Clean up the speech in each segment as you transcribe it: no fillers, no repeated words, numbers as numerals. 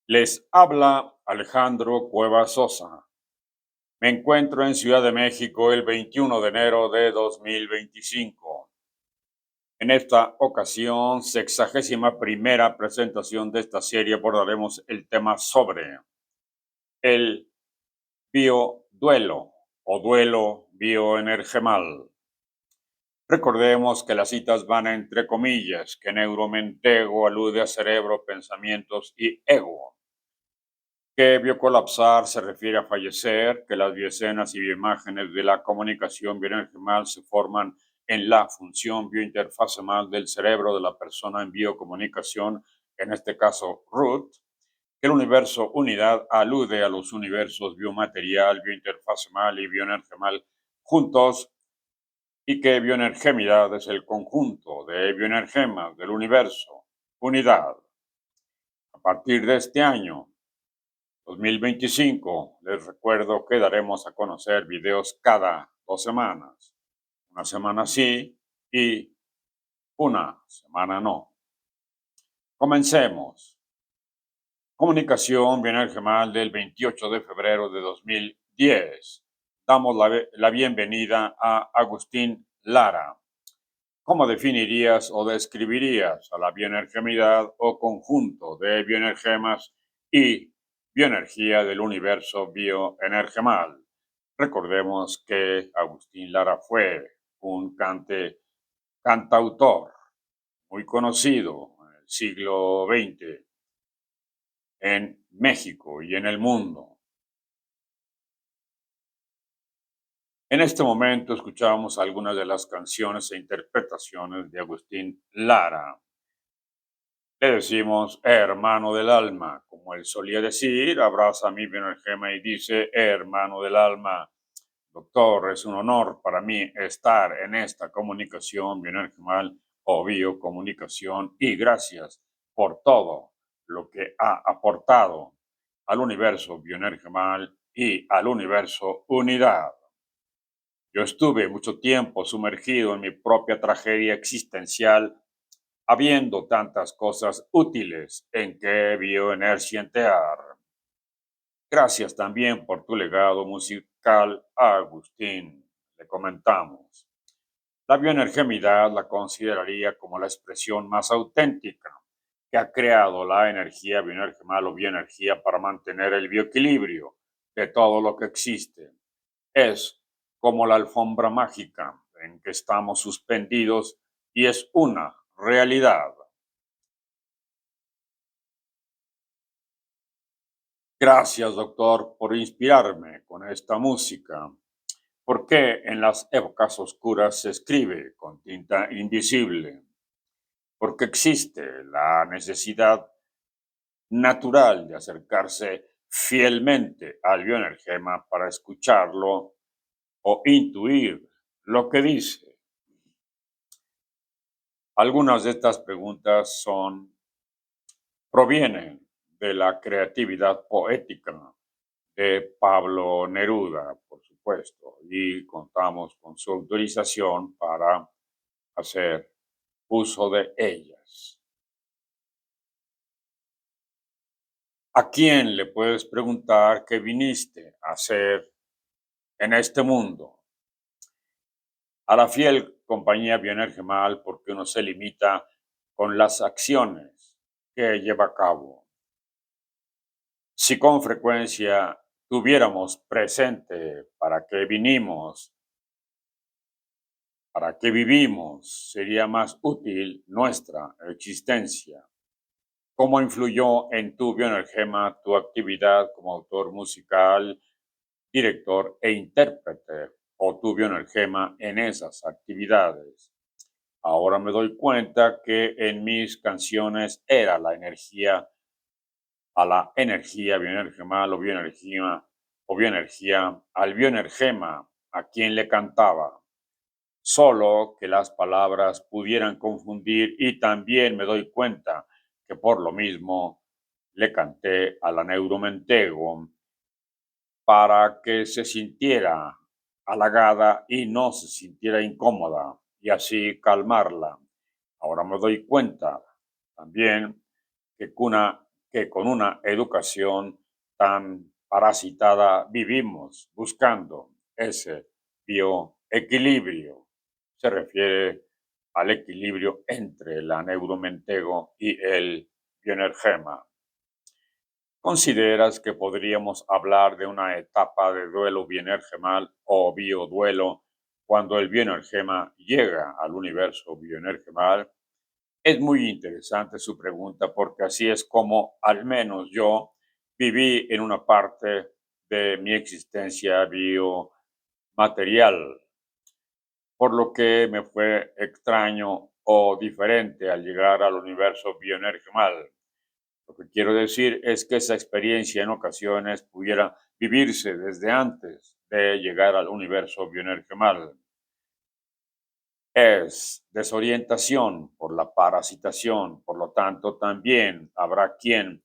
Les habla Alejandro Cuevas Sosa. Me encuentro en Ciudad de México el 21 de enero de 2025. En esta ocasión, 61ª presentación de esta serie, abordaremos el tema sobre el bioduelo o duelo bioenergemal. Recordemos que las citas van entre comillas, que neuromentego alude a cerebro, pensamientos y ego. Que biocolapsar se refiere a fallecer, que las bioescenas y bioimágenes de la comunicación bioenergemal se forman en la función biointerfacemal del cerebro de la persona en biocomunicación, en este caso root, que el universo unidad alude a los universos biomaterial, biointerfacemal y bioenergemal juntos, y que bioenergemidad es el conjunto de bioenergemas del universo unidad. A partir de este año 2025, les recuerdo que daremos a conocer videos cada 2 semanas. Una semana sí y una semana no. Comencemos. Comunicación bioenergemal del 28 de febrero de 2010. Damos la bienvenida a Agustín Lara. ¿Cómo definirías o describirías a la bioenergemidad o conjunto de bioenergemas y bioenergía del universo bioenergemal? Recordemos que Agustín Lara fue un cantautor muy conocido en el siglo XX en México y en el mundo. En este momento escuchamos algunas de las canciones e interpretaciones de Agustín Lara. Le decimos hermano del alma, como él solía decir, abraza a mi bioenergema y dice hermano del alma. Doctor, es un honor para mí estar en esta comunicación bioenergemal o biocomunicación y gracias por todo lo que ha aportado al universo bioenergemal y al universo unidad. Yo estuve mucho tiempo sumergido en mi propia tragedia existencial, habiendo tantas cosas útiles en que bioenergientear. Gracias también por tu legado musical, Agustín. Le comentamos. La bioenergemidad la consideraría como la expresión más auténtica que ha creado la energía bioenergemal o bioenergía para mantener el bioequilibrio de todo lo que existe. Es como la alfombra mágica en que estamos suspendidos y es una realidad. Gracias, doctor, por inspirarme con esta música. ¿Por qué en las épocas oscuras se escribe con tinta invisible? Porque existe la necesidad natural de acercarse fielmente al bioenergema para escucharlo o intuir lo que dice. Algunas de estas preguntas provienen de la creatividad poética de Pablo Neruda, por supuesto, y contamos con su autorización para hacer uso de ellas. ¿A quién le puedes preguntar qué viniste a hacer en este mundo? A la fiel compañía bioenergemal, porque uno se limita con las acciones que lleva a cabo. Si con frecuencia tuviéramos presente para qué vinimos, para qué vivimos, sería más útil nuestra existencia. ¿Cómo influyó en tu bioenergema tu actividad como autor musical, director e intérprete o tu bioenergema en esas actividades? Ahora me doy cuenta que en mis canciones era la energía a la energía bioenergemal o bioenergía al bioenergema a quien le cantaba. Solo que las palabras pudieran confundir y también me doy cuenta que por lo mismo le canté a la neuromentego para que se sintiera halagada y no se sintiera incómoda y así calmarla. Ahora me doy cuenta también que que con una educación tan parasitada vivimos buscando ese bioequilibrio. Se refiere al equilibrio entre la neuromentego y el bioenergema. ¿Consideras que podríamos hablar de una etapa de duelo bioenergemal o bioduelo cuando el bioenergema llega al universo bioenergemal? Es muy interesante su pregunta porque así es como al menos yo viví en una parte de mi existencia biomaterial, por lo que me fue extraño o diferente al llegar al universo bioenergemal. Lo que quiero decir es que esa experiencia en ocasiones pudiera vivirse desde antes de llegar al universo bioenergemal. Es desorientación por la parasitación, por lo tanto también habrá quien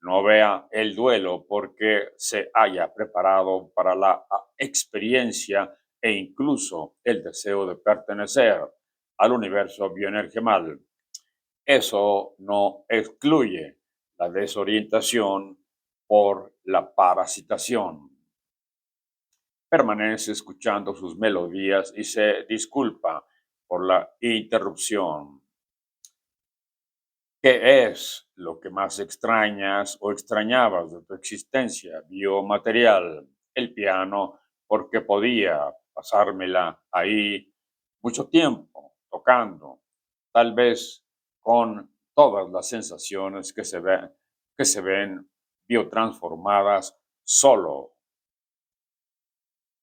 no vea el duelo porque se haya preparado para la experiencia e incluso el deseo de pertenecer al universo bioenergemal. Eso no excluye la desorientación por la parasitación. Permanece escuchando sus melodías y se disculpa por la interrupción. ¿Qué es lo que más extrañas o extrañabas de tu existencia biomaterial? El piano, porque podía pasármela ahí mucho tiempo tocando, tal vez con todas las sensaciones que se ven biotransformadas, solo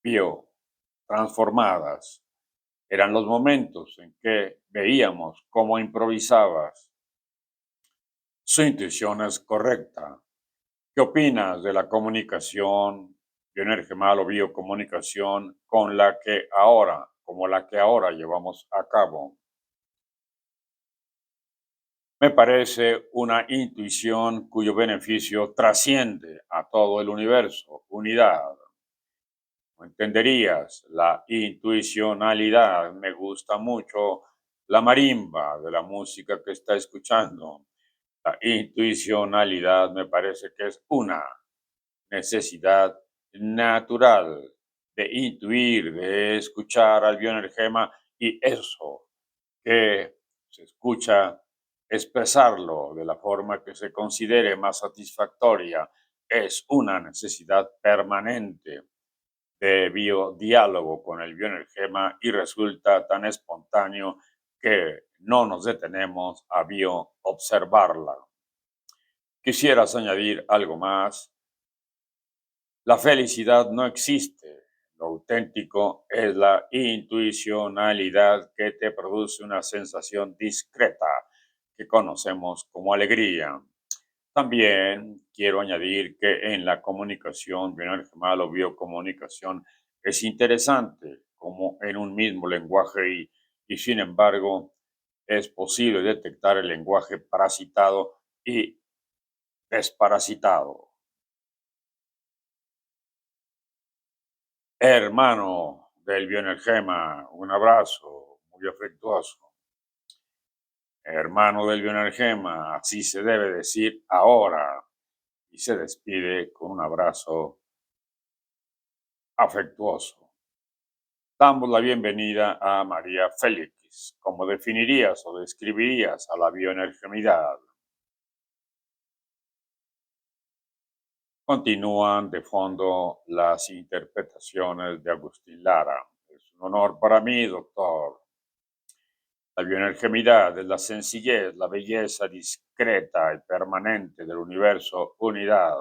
biotransformadas. Eran los momentos en que veíamos cómo improvisabas. Su intuición es correcta. ¿Qué opinas de la comunicación bioenergemal o biocomunicación como la que ahora llevamos a cabo? Me parece una intuición cuyo beneficio trasciende a todo el universo, unidad. ¿No entenderías? La intuicionalidad. Me gusta mucho la marimba de la música que está escuchando. La intuicionalidad me parece que es una necesidad natural de intuir, de escuchar al bioenergema y eso que se escucha, expresarlo de la forma que se considere más satisfactoria. Es una necesidad permanente de biodiálogo con el bioenergema y resulta tan espontáneo que no nos detenemos a bioobservarla. ¿Quisieras añadir algo más? La felicidad no existe. Lo auténtico es la intuicionalidad que te produce una sensación discreta que conocemos como alegría. También quiero añadir que en la comunicación bioenergemal o biocomunicación es interesante como en un mismo lenguaje y sin embargo es posible detectar el lenguaje parasitado y desparasitado. Hermano del bioenergema, un abrazo muy afectuoso. Hermano del bioenergema, así se debe decir ahora. Y se despide con un abrazo afectuoso. Damos la bienvenida a María Félix. ¿Cómo definirías o describirías a la bioenergemidad? Continúan de fondo las interpretaciones de Agustín Lara. Es un honor para mí, doctor. La bioenergemidad es la sencillez, la belleza discreta y permanente del universo unidad.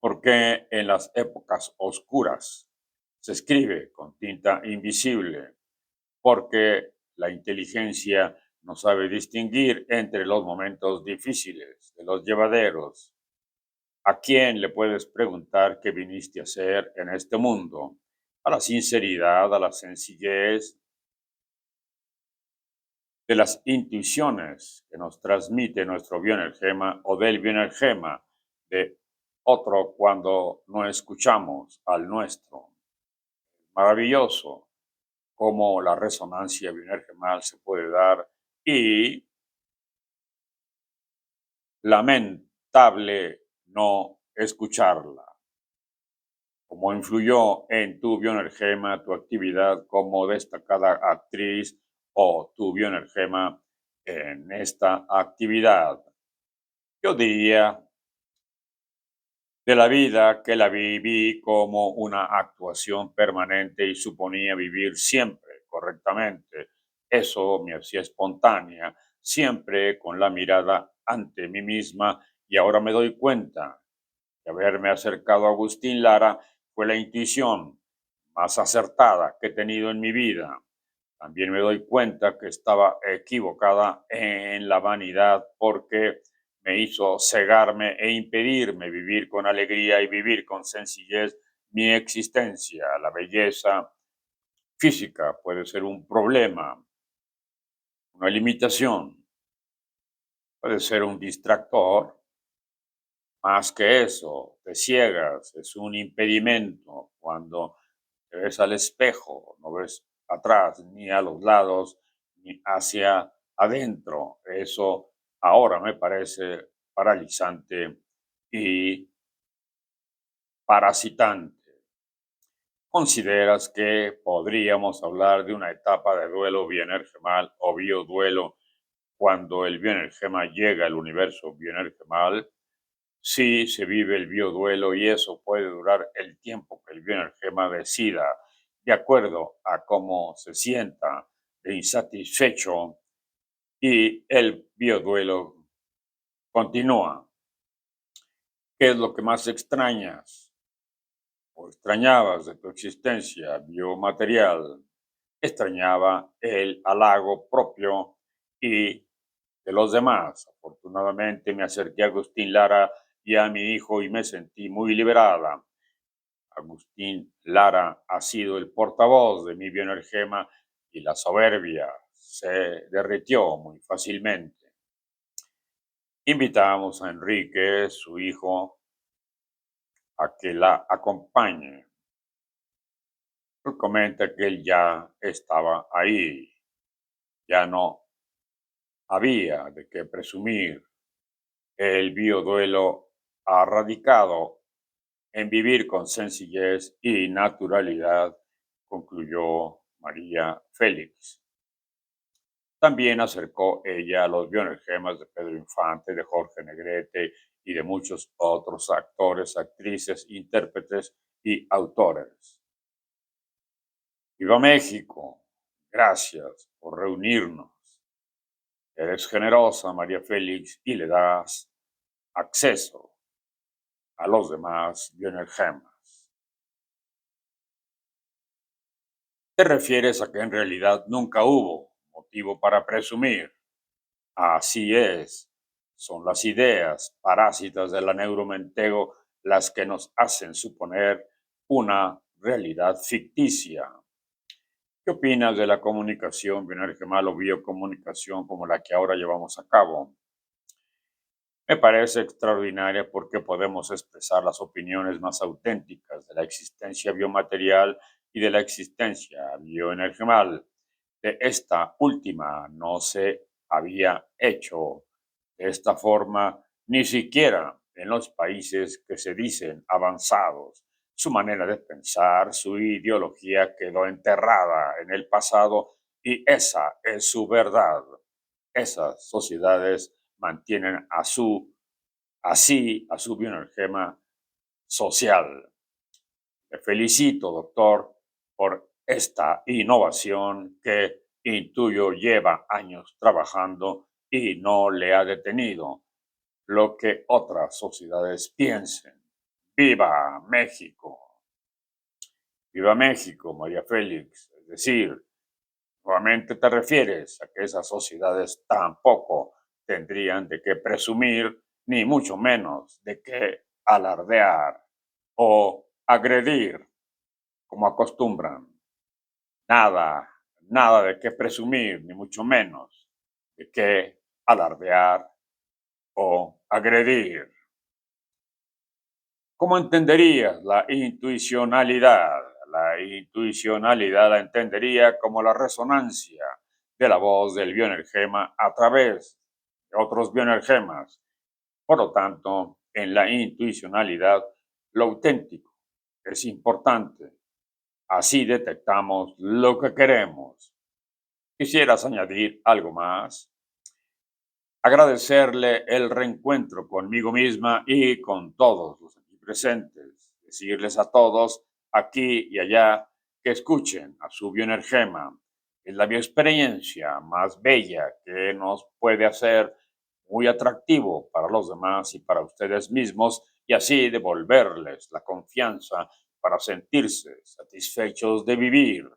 Porque en las épocas oscuras se escribe con tinta invisible, porque la inteligencia no sabe distinguir entre los momentos difíciles de los llevaderos. ¿A quién le puedes preguntar qué viniste a hacer en este mundo? A la sinceridad, a la sencillez de las intuiciones que nos transmite nuestro bioenergema o del bioenergema de otro cuando no escuchamos al nuestro. Maravilloso cómo la resonancia bioenergemal se puede dar y lamentable no escucharla. ¿Cómo influyó en tu bioenergema tu actividad como destacada actriz o tu bioenergema en esta actividad? Yo diría de la vida que la viví como una actuación permanente y suponía vivir siempre correctamente. Eso me hacía espontánea, siempre con la mirada ante mí misma, y ahora me doy cuenta que haberme acercado a Agustín Lara fue la intuición más acertada que he tenido en mi vida. También me doy cuenta que estaba equivocada en la vanidad porque me hizo cegarme e impedirme vivir con alegría y vivir con sencillez mi existencia. La belleza física puede ser un problema, una limitación, puede ser un distractor. Más que eso, te ciegas, es un impedimento. Cuando te ves al espejo, no ves atrás, ni a los lados, ni hacia adentro. Eso ahora me parece paralizante y parasitante. ¿Consideras que podríamos hablar de una etapa de duelo bioenergemal o bioduelo cuando el bioenergema llega al universo bioenergemal? Sí, se vive el bioduelo y eso puede durar el tiempo que el bioenergema decida, de acuerdo a cómo se sienta de insatisfecho, y el bioduelo continúa. ¿Qué es lo que más extrañas o extrañabas de tu existencia biomaterial? Extrañaba el halago propio y de los demás. Afortunadamente me acerqué a Agustín Lara y a mi hijo y me sentí muy liberada. Agustín Lara ha sido el portavoz de mi bioenergema y la soberbia se derritió muy fácilmente. Invitamos a Enrique, su hijo, a que la acompañe. Él comenta que él ya estaba ahí, ya no había de qué presumir. El bioduelo ha radicado en vivir con sencillez y naturalidad, concluyó María Félix. También acercó ella los bioenergemas de Pedro Infante, de Jorge Negrete y de muchos otros actores, actrices, intérpretes y autores. ¡Viva México! Gracias por reunirnos. Eres generosa, María Félix, y le das acceso a los demás bioenergemas. Te refieres a que en realidad nunca hubo motivo para presumir. Así es, son las ideas parásitas de la neuromentego las que nos hacen suponer una realidad ficticia. ¿Qué opinas de la comunicación bioenergemal o biocomunicación como la que ahora llevamos a cabo? Me parece extraordinaria porque podemos expresar las opiniones más auténticas de la existencia biomaterial y de la existencia bioenergemal. De esta última no se había hecho de esta forma ni siquiera en los países que se dicen avanzados. Su manera de pensar, su ideología quedó enterrada en el pasado y esa es su verdad. Esas sociedades mantienen a su bioenergema social. Le felicito, doctor, por esta innovación que intuyo lleva años trabajando y no le ha detenido lo que otras sociedades piensen. ¡Viva México! ¡Viva México, María Félix! Es decir, nuevamente te refieres a que esas sociedades tampoco tendrían de qué presumir, ni mucho menos de qué alardear o agredir como acostumbran. Nada, nada de qué presumir, ni mucho menos de qué alardear o agredir. ¿Cómo entenderías la intuicionalidad? La intuicionalidad la entendería como la resonancia de la voz del bioenergema a través de otros bioenergemas Por lo tanto, en la intuicionalidad, lo auténtico es importante. Así detectamos lo que queremos. ¿Quisieras añadir algo más? Agradecerle el reencuentro conmigo misma y con todos los aquí presentes. Decirles a todos, aquí y allá, que escuchen a su bioenergema. Es la bioexperiencia más bella que nos puede hacer muy atractivo para los demás y para ustedes mismos, y así devolverles la confianza para sentirse satisfechos de vivir.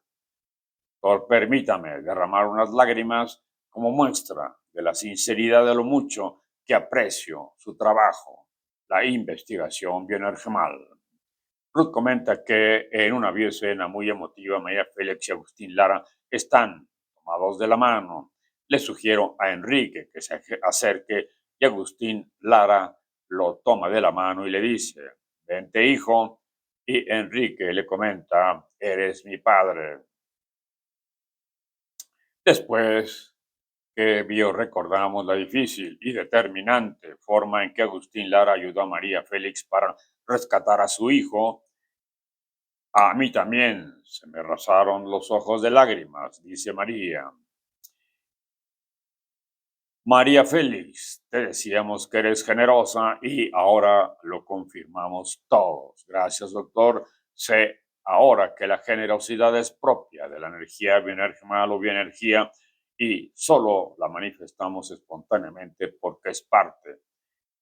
Permítame derramar unas lágrimas como muestra de la sinceridad de lo mucho que aprecio su trabajo, la investigación bioenergemal. Ruth comenta que en una bioescena muy emotiva, María Félix y Agustín Lara están tomados de la mano. Le sugiero a Enrique que se acerque y Agustín Lara lo toma de la mano y le dice, vente hijo, y Enrique le comenta, eres mi padre. Después que vio, recordamos la difícil y determinante forma en que Agustín Lara ayudó a María Félix para rescatar a su hijo. A mí también se me rasaron los ojos de lágrimas, dice María. María Félix, te decíamos que eres generosa y ahora lo confirmamos todos. Gracias, doctor. Sé ahora que la generosidad es propia de la energía bioenergimal o bioenergía y solo la manifestamos espontáneamente porque es parte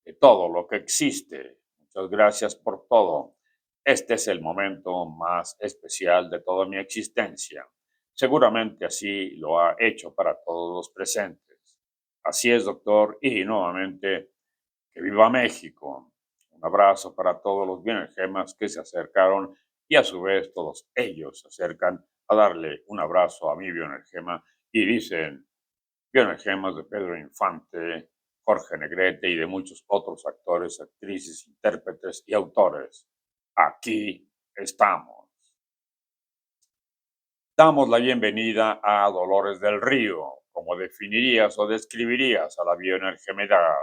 de todo lo que existe. Muchas gracias por todo. Este es el momento más especial de toda mi existencia. Seguramente así lo ha hecho para todos los presentes. Así es, doctor. Y nuevamente, que viva México. Un abrazo para todos los bioenergemas que se acercaron y a su vez todos ellos se acercan a darle un abrazo a mi bioenergema y dicen, bioenergemas de Pedro Infante, Jorge Negrete y de muchos otros actores, actrices, intérpretes y autores. Aquí estamos. Damos la bienvenida a Dolores del Río. ¿Cómo definirías o describirías a la bioenergemidad?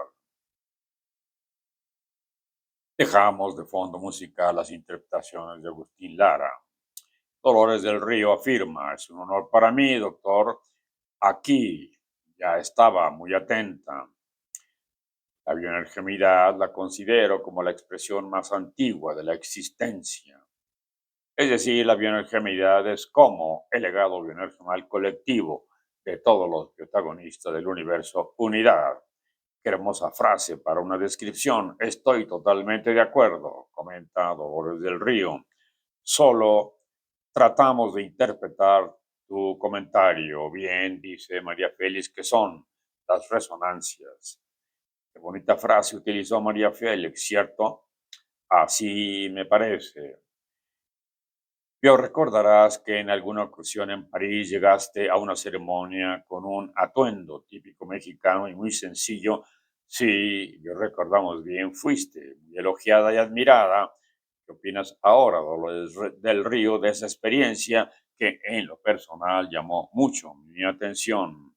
Dejamos de fondo musical las interpretaciones de Agustín Lara. Dolores del Río afirma, es un honor para mí, doctor. Aquí ya estaba muy atenta. La bioenergemidad la considero como la expresión más antigua de la existencia. Es decir, la bioenergemidad es como el legado bioenergemal colectivo de todos los protagonistas del universo unidad. Qué hermosa frase para una descripción. Estoy totalmente de acuerdo, comenta Dolores del Río. Solo tratamos de interpretar tu comentario. Bien, dice María Félix, que son las resonancias. Qué bonita frase utilizó María Félix, ¿cierto? Así me parece. Pero recordarás que en alguna ocasión en París llegaste a una ceremonia con un atuendo típico mexicano y muy sencillo. Sí, yo recordamos bien, fuiste muy elogiada y admirada. ¿Qué opinas ahora, Dolores del Río, de esa experiencia que en lo personal llamó mucho mi atención?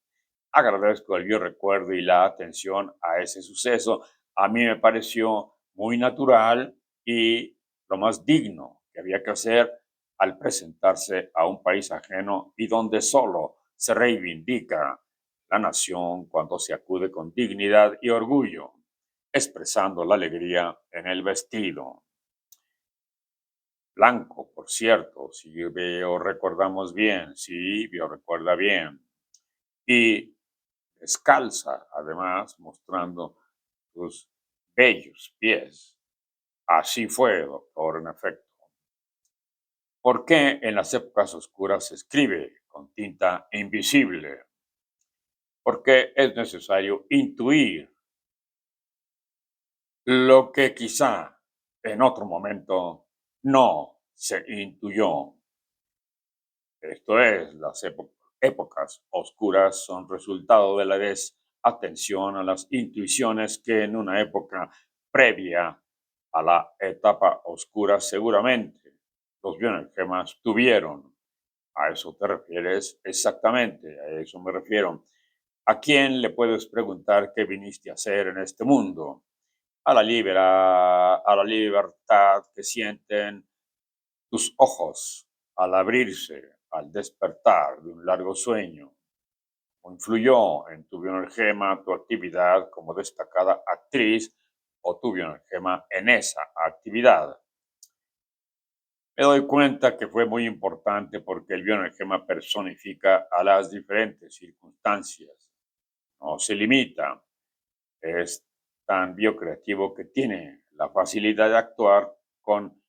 Agradezco el recuerdo y la atención a ese suceso. A mí me pareció muy natural y lo más digno que había que hacer al presentarse a un país ajeno y donde solo se reivindica la nación cuando se acude con dignidad y orgullo, expresando la alegría en el vestido. Blanco, por cierto, si veo, recordamos bien, si veo, recuerda bien. Y descalza, además, mostrando sus bellos pies. Así fue, doctor, en efecto. ¿Por qué en las épocas oscuras se escribe con tinta invisible? Porque es necesario intuir lo que quizá en otro momento no se intuyó. Esto es, las épocas oscuras son resultado de la desatención a las intuiciones que en una época previa a la etapa oscura seguramente los bioenergemas tuvieron. ¿A eso te refieres? Exactamente, a eso me refiero. ¿A quién le puedes preguntar qué viniste a hacer en este mundo? a la libertad que sienten tus ojos al abrirse, al despertar de un largo sueño. ¿O influyó en tu bioenergema tu actividad como destacada actriz o tu bioenergema en esa actividad? Me doy cuenta que fue muy importante porque el bioenergema personifica a las diferentes circunstancias, no se limita, es tan biocreativo que tiene la facilidad de actuar con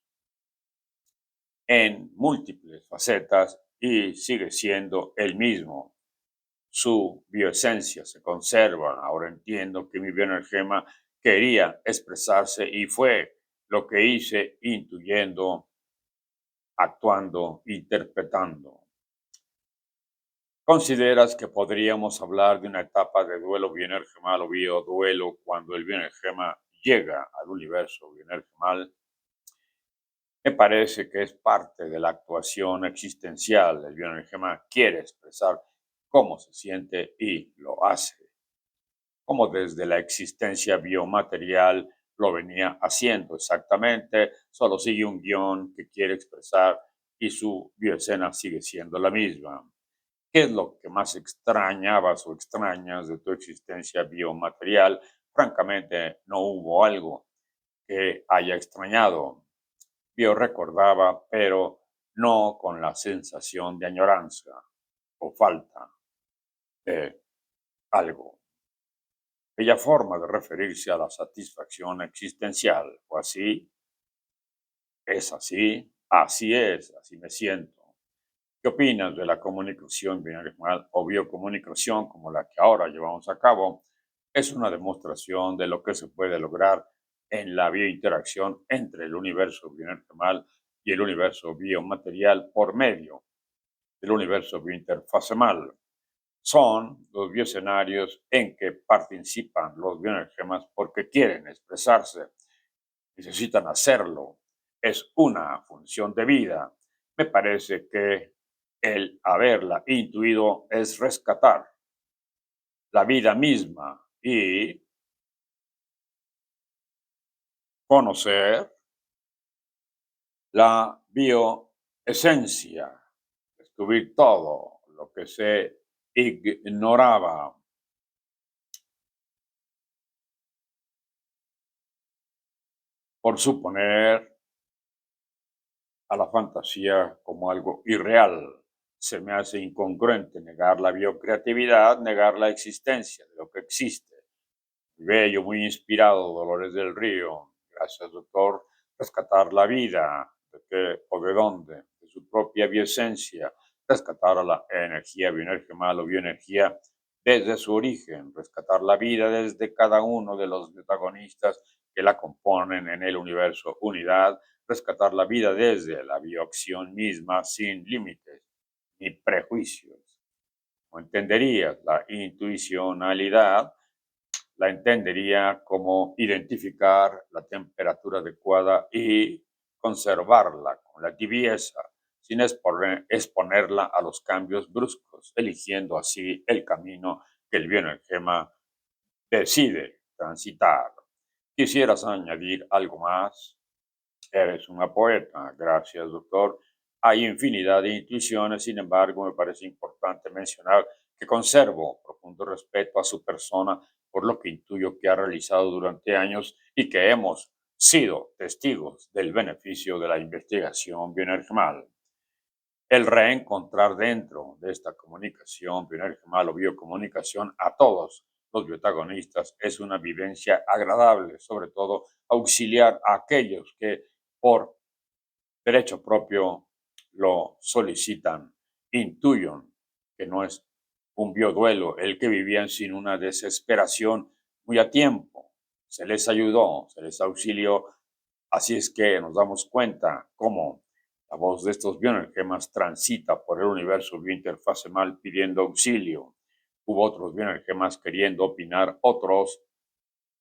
en múltiples facetas y sigue siendo el mismo. Su bioesencia se conserva. Ahora entiendo que mi bioenergema quería expresarse y fue lo que hice intuyendo, actuando, interpretando. ¿Consideras que podríamos hablar de una etapa de duelo bioenergemal o bioduelo cuando el bioenergema llega al universo bioenergemal? Me parece que es parte de la actuación existencial. El bioenergema quiere expresar cómo se siente y lo hace, como desde la existencia biomaterial lo venía haciendo exactamente, solo sigue un guión que quiere expresar y su bioescena sigue siendo la misma. ¿Qué es lo que más extrañabas o extrañas de tu existencia biomaterial? Francamente, no hubo algo que haya extrañado. Yo recordaba, pero no con la sensación de añoranza o falta de algo. Bella forma de referirse a la satisfacción existencial, o así, es así, así es, así me siento. ¿Qué opinas de la comunicación bidireccional o biocomunicación como la que ahora llevamos a cabo? Es una demostración de lo que se puede lograr en la biointeracción entre el universo biointermal y el universo biomaterial por medio del universo biointerfasemal. Son los bioescenarios en que participan los bioenergemas porque quieren expresarse, necesitan hacerlo. Es una función de vida. Me parece que el haberla intuido es rescatar la vida misma y conocer la bioesencia, descubrir todo lo que se ignoraba. Por suponer a la fantasía como algo irreal. Se me hace incongruente negar la biocreatividad, negar la existencia de lo que existe. Muy bello, muy inspirado, Dolores del Río. Gracias, doctor. Rescatar la vida, ¿de qué o de dónde? De su propia bioesencia. Rescatar a la energía bioenergemal o bioenergía desde su origen. Rescatar la vida desde cada uno de los protagonistas que la componen en el universo unidad. Rescatar la vida desde la bioacción misma sin límites ni prejuicios. ¿No entenderías la intuicionalidad? La entendería como identificar la temperatura adecuada y conservarla con la tibieza, sin exponerla a los cambios bruscos, eligiendo así el camino que el bioenergema decide transitar. ¿Quisieras añadir algo más? Eres una poeta. Gracias, doctor. Hay infinidad de intuiciones, sin embargo, me parece importante mencionar que conservo profundo respeto a su persona por lo que intuyo que ha realizado durante años y que hemos sido testigos del beneficio de la investigación bioenergemal. El reencontrar dentro de esta comunicación bioenergemal o biocomunicación a todos los protagonistas es una vivencia agradable, sobre todo auxiliar a aquellos que por derecho propio lo solicitan, intuyen que no es un bioduelo el que vivían sin una desesperación muy a tiempo. Se les ayudó, se les auxilió, así es que nos damos cuenta cómo la voz de estos bioenergemas transita por el universo biointerfasemal pidiendo auxilio. Hubo otros bioenergemas queriendo opinar, otros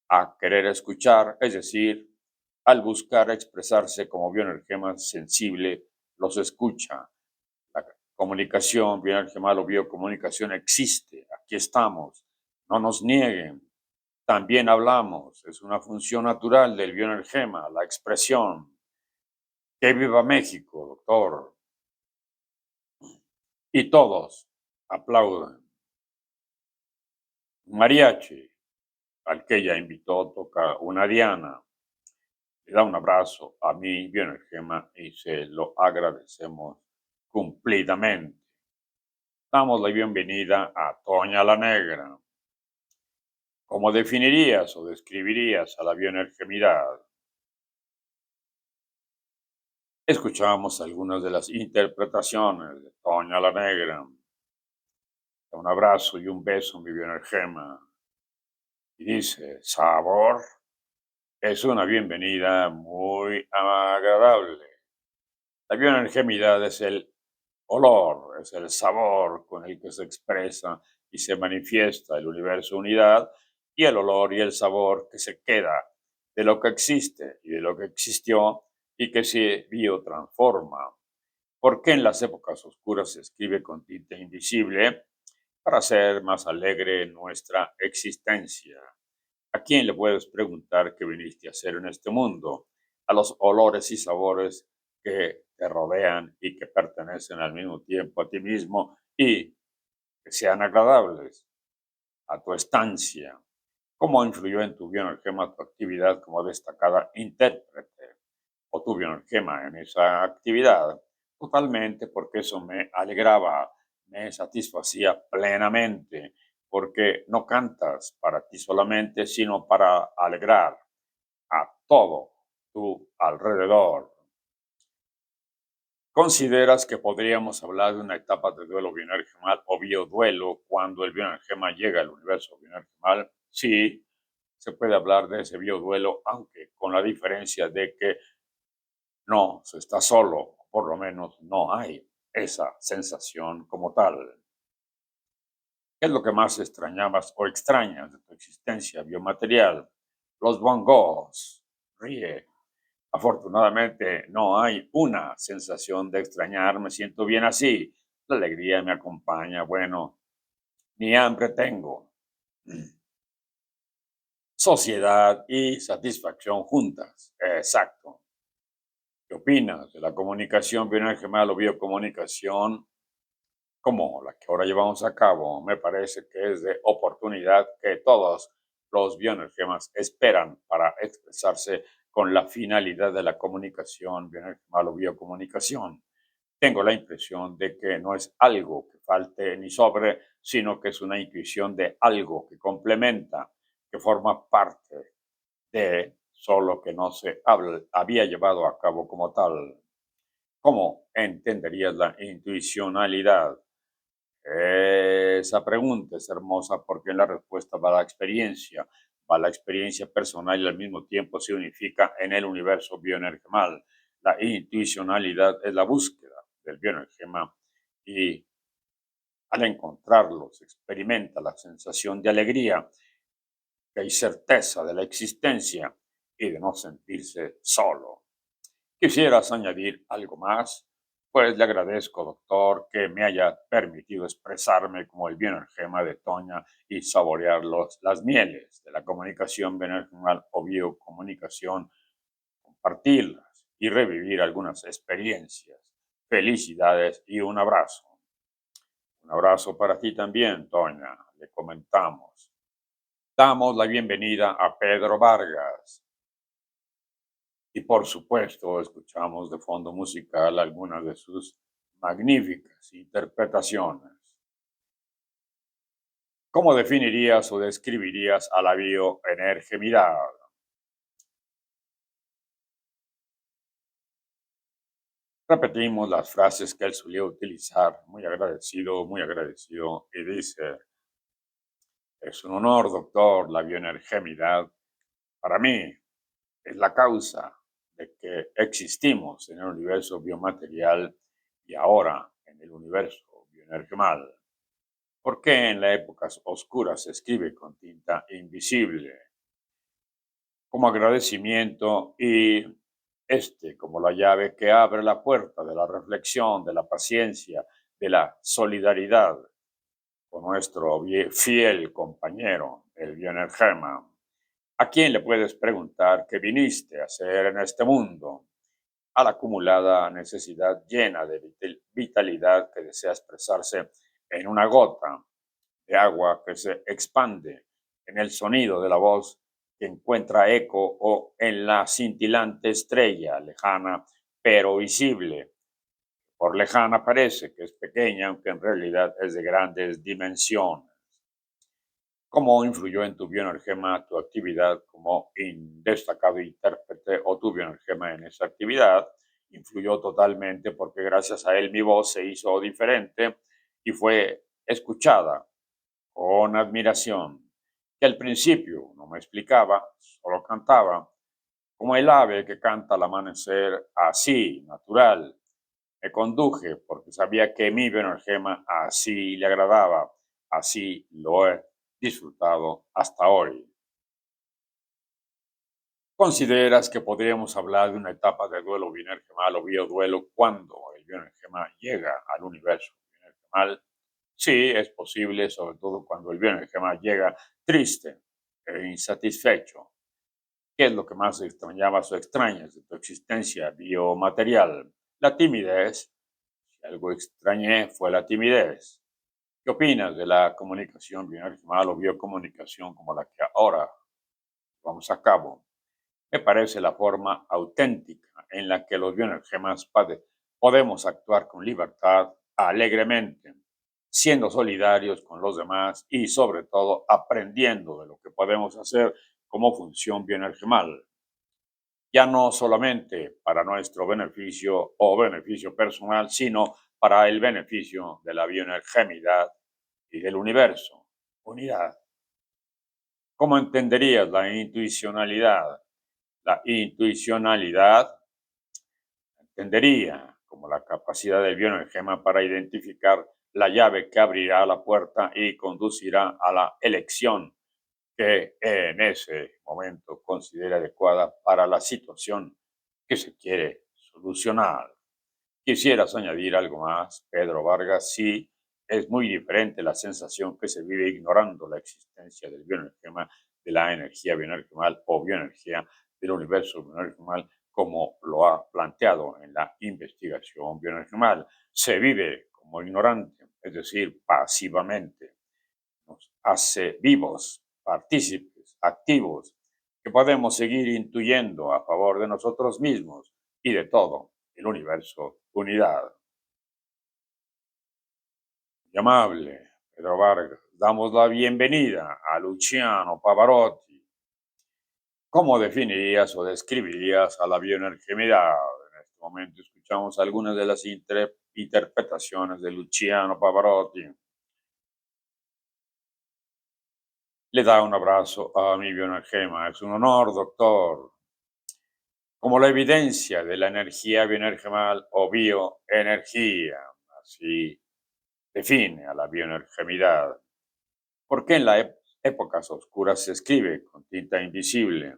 a querer escuchar, es decir, al buscar expresarse como bioenergema sensible, los escucha. La comunicación bioenergemal o biocomunicación existe, aquí estamos, no nos nieguen. También hablamos, es una función natural del bioenergema, la expresión. Que viva México, doctor. Y todos aplauden. Mariachi, al que ella invitó, toca una diana. Le da un abrazo a mi bioenergema y se lo agradecemos cumplidamente. Damos la bienvenida a Toña la Negra. ¿Cómo definirías o describirías a la bioenergemidad? Escuchamos algunas de las interpretaciones de Toña la Negra. Un abrazo y un beso, mi bioenergema. Y dice, sabor, es una bienvenida muy agradable. La bioenergemidad es el olor, es el sabor con el que se expresa y se manifiesta el universo unidad, y el olor y el sabor que se queda de lo que existe y de lo que existió y que se biotransforma. ¿Por qué en las épocas oscuras se escribe con tinta invisible? Para hacer más alegre nuestra existencia. ¿A quién le puedes preguntar qué viniste a hacer en este mundo? A los olores y sabores que te rodean y que pertenecen al mismo tiempo a ti mismo y que sean agradables a tu estancia. ¿Cómo influyó en tu bioenergema tu actividad como destacada intérprete o tu bioenergema en esa actividad? Totalmente, porque eso me alegraba, me satisfacía plenamente, porque no cantas para ti solamente, sino para alegrar a todo tu alrededor. ¿Consideras que podríamos hablar de una etapa de duelo bioenergemal o bioduelo cuando el bioenergema llega al universo bioenergemal? Sí, se puede hablar de ese bioduelo, aunque con la diferencia de que no se está solo, por lo menos no hay esa sensación como tal. ¿Qué es lo que más extrañabas o extrañas de tu existencia biomaterial? Los bongos. Ríe. Afortunadamente no hay una sensación de extrañar, me siento bien así. La alegría me acompaña, bueno, ni hambre tengo. Sociedad y satisfacción juntas. Exacto. ¿Qué opinas de la comunicación bioenergemal o biocomunicación como la que ahora llevamos a cabo? Me parece que es de oportunidad que todos los bioenergemas esperan para expresarse con la finalidad de la comunicación bioenergemal o biocomunicación. Tengo la impresión de que no es algo que falte ni sobre, sino que es una intuición de algo que complementa, que forma parte de, solo que no se había llevado a cabo como tal. ¿Cómo entenderías la intuicionalidad? Esa pregunta es hermosa porque en la respuesta va la experiencia personal y al mismo tiempo se unifica en el universo bioenergemal. La intuicionalidad es la búsqueda del bioenergema y al encontrarlo se experimenta la sensación de alegría, que hay certeza de la existencia y de no sentirse solo. ¿Quisieras añadir algo más? Pues le agradezco, doctor, que me haya permitido expresarme como el bioenergema de Toña y saborear las mieles de la comunicación bioenergemal o biocomunicación, compartirlas y revivir algunas experiencias. Felicidades y un abrazo. Un abrazo para ti también, Toña. Le comentamos. Damos la bienvenida a Pedro Vargas. Y por supuesto, escuchamos de fondo musical algunas de sus magníficas interpretaciones. ¿Cómo definirías o describirías a la bioenergemidad? Repetimos las frases que él solía utilizar, muy agradecido, y dice, es un honor, doctor, la bioenergemidad. Para mí es la causa de que existimos en el universo biomaterial y ahora en el universo bioenergemal. ¿Por qué en las épocas oscuras se escribe con tinta invisible? Como agradecimiento y como la llave que abre la puerta de la reflexión, de la paciencia, de la solidaridad con nuestro fiel compañero, el bioenergema. ¿A quién le puedes preguntar qué viniste a hacer en este mundo? A la acumulada necesidad llena de vitalidad que desea expresarse en una gota de agua que se expande en el sonido de la voz que encuentra eco o en la cintilante estrella lejana pero visible. Por lejana parece que es pequeña, aunque en realidad es de grandes dimensiones. ¿Cómo influyó en tu bioenergema tu actividad como destacado intérprete o tu bioenergema en esa actividad? Influyó totalmente porque gracias a él mi voz se hizo diferente y fue escuchada con admiración, que al principio no me explicaba, solo cantaba, como el ave que canta al amanecer, así, natural. Me conduje porque sabía que mi bioenergema así le agradaba, así lo he disfrutado hasta hoy. ¿Consideras que podríamos hablar de una etapa de duelo bioenergemal o bioduelo cuando el bioenergema llega al universo bioenergemal? Sí, es posible, sobre todo cuando el bioenergema llega triste e insatisfecho. ¿Qué es lo que más extrañabas o extrañas de tu existencia biomaterial? La timidez. Si algo extrañé fue la timidez. ¿Qué opinas de la comunicación bioenergemal o biocomunicación como la que ahora vamos a cabo? Me parece la forma auténtica en la que los bioenergemas podemos actuar con libertad, alegremente, siendo solidarios con los demás y sobre todo aprendiendo de lo que podemos hacer como función bioenergemal, ya no solamente para nuestro beneficio o beneficio personal, sino para el beneficio de la bioenergemidad y del universo. Unidad. ¿Cómo entenderías la intuicionalidad? La intuicionalidad entendería como la capacidad del bioenergema para identificar la llave que abrirá la puerta y conducirá a la elección que en ese momento considere adecuada para la situación que se quiere solucionar. ¿Quisieras añadir algo más, Pedro Vargas? Sí, es muy diferente la sensación que se vive ignorando la existencia del bioenergema, de la energía bioenergemal o bioenergía del universo bioenergemal, como lo ha planteado en la investigación bioenergemal. Se vive como ignorante, es decir, pasivamente. Nos hace vivos, partícipes, activos, que podemos seguir intuyendo a favor de nosotros mismos y de todo el universo unidad. Muy amable, Pedro Vargas. Damos la bienvenida a Luciano Pavarotti. ¿Cómo definirías o describirías a la bioenergemidad? En este momento escuchamos algunas de las interpretaciones de Luciano Pavarotti. Le da un abrazo a mi bioenergema. Es un honor, doctor. Como la evidencia de la energía bioenergemal o bioenergía. Así define a la bioenergemidad. ¿Por qué en las épocas oscuras se escribe con tinta invisible?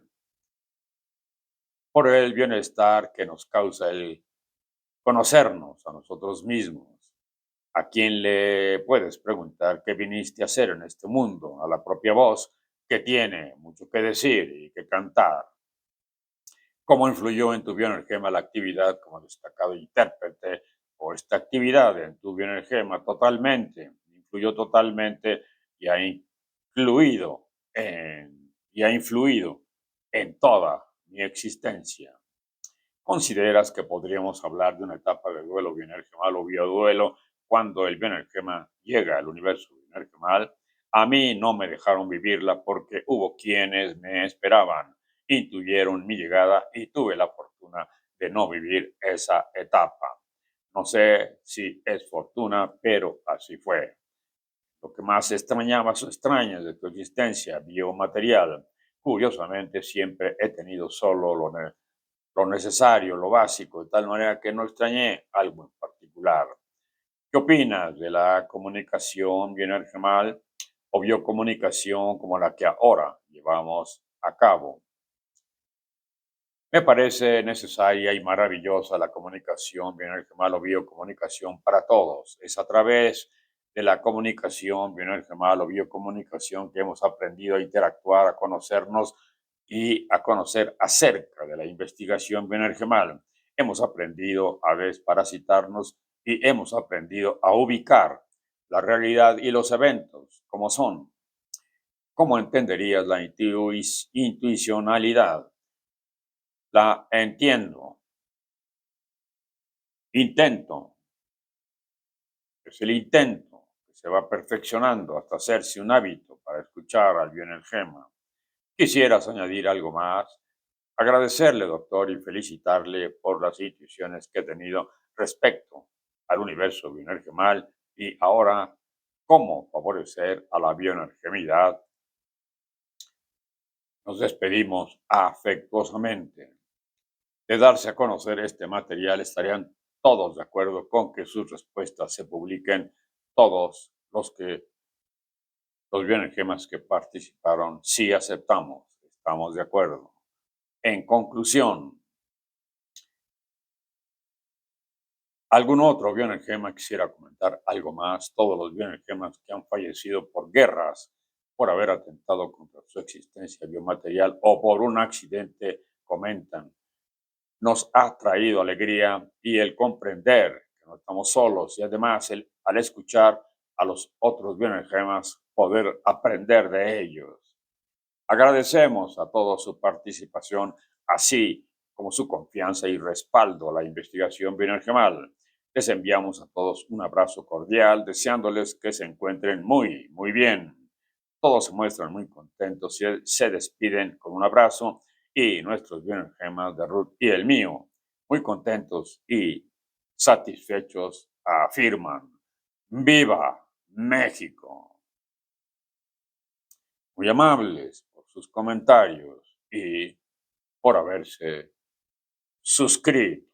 Por el bienestar que nos causa el conocernos a nosotros mismos. ¿A quién le puedes preguntar qué viniste a hacer en este mundo? A la propia voz que tiene mucho que decir y que cantar. ¿Cómo influyó en tu bioenergema la actividad como destacado intérprete o esta actividad en tu bioenergema? Totalmente, influyó totalmente y ha influido en toda mi existencia. ¿Consideras que podríamos hablar de una etapa de duelo bioenergemal o bioduelo cuando el bioenergema llega al universo bioenergemal? A mí no me dejaron vivirla porque hubo quienes me esperaban, intuyeron mi llegada y tuve la fortuna de no vivir esa etapa. No sé si es fortuna, pero así fue. Lo que más extrañabas o extrañas de tu existencia biomaterial. Curiosamente, siempre he tenido solo lo necesario, lo básico, de tal manera que no extrañé algo en particular. ¿Qué opinas de la comunicación bioenergemal o biocomunicación como la que ahora llevamos a cabo? Me parece necesaria y maravillosa la comunicación bioenergemal o biocomunicación para todos. Es a través de la comunicación bioenergemal o biocomunicación que hemos aprendido a interactuar, a conocernos y a conocer acerca de la investigación bioenergemal. Hemos aprendido a desparasitarnos y hemos aprendido a ubicar la realidad y los eventos como son. ¿Cómo entenderías la intuicionalidad? La entiendo, intento, es el intento que se va perfeccionando hasta hacerse un hábito para escuchar al bioenergema. ¿Quisieras añadir algo más? Agradecerle, doctor, y felicitarle por las intuiciones que he tenido respecto al universo bioenergemal y ahora cómo favorecer a la bioenergemidad. Nos despedimos afectuosamente. De darse a conocer este material, estarían todos de acuerdo con que sus respuestas se publiquen. Todos los bioenergemas que participaron, sí aceptamos, estamos de acuerdo. En conclusión, ¿algún otro bioenergema quisiera comentar algo más? Todos los bioenergemas que han fallecido por guerras, por haber atentado contra su existencia biomaterial o por un accidente, comentan. Nos ha traído alegría y el comprender que no estamos solos y además al escuchar a los otros bioenergemas poder aprender de ellos. Agradecemos a todos su participación, así como su confianza y respaldo a la investigación bioenergemal. Les enviamos a todos un abrazo cordial, deseándoles que se encuentren muy bien. Todos se muestran muy contentos y se despiden con un abrazo y nuestros bioenergemas de Ruth y el mío, muy contentos y satisfechos, afirman: ¡Viva México! Muy amables por sus comentarios y por haberse suscrito.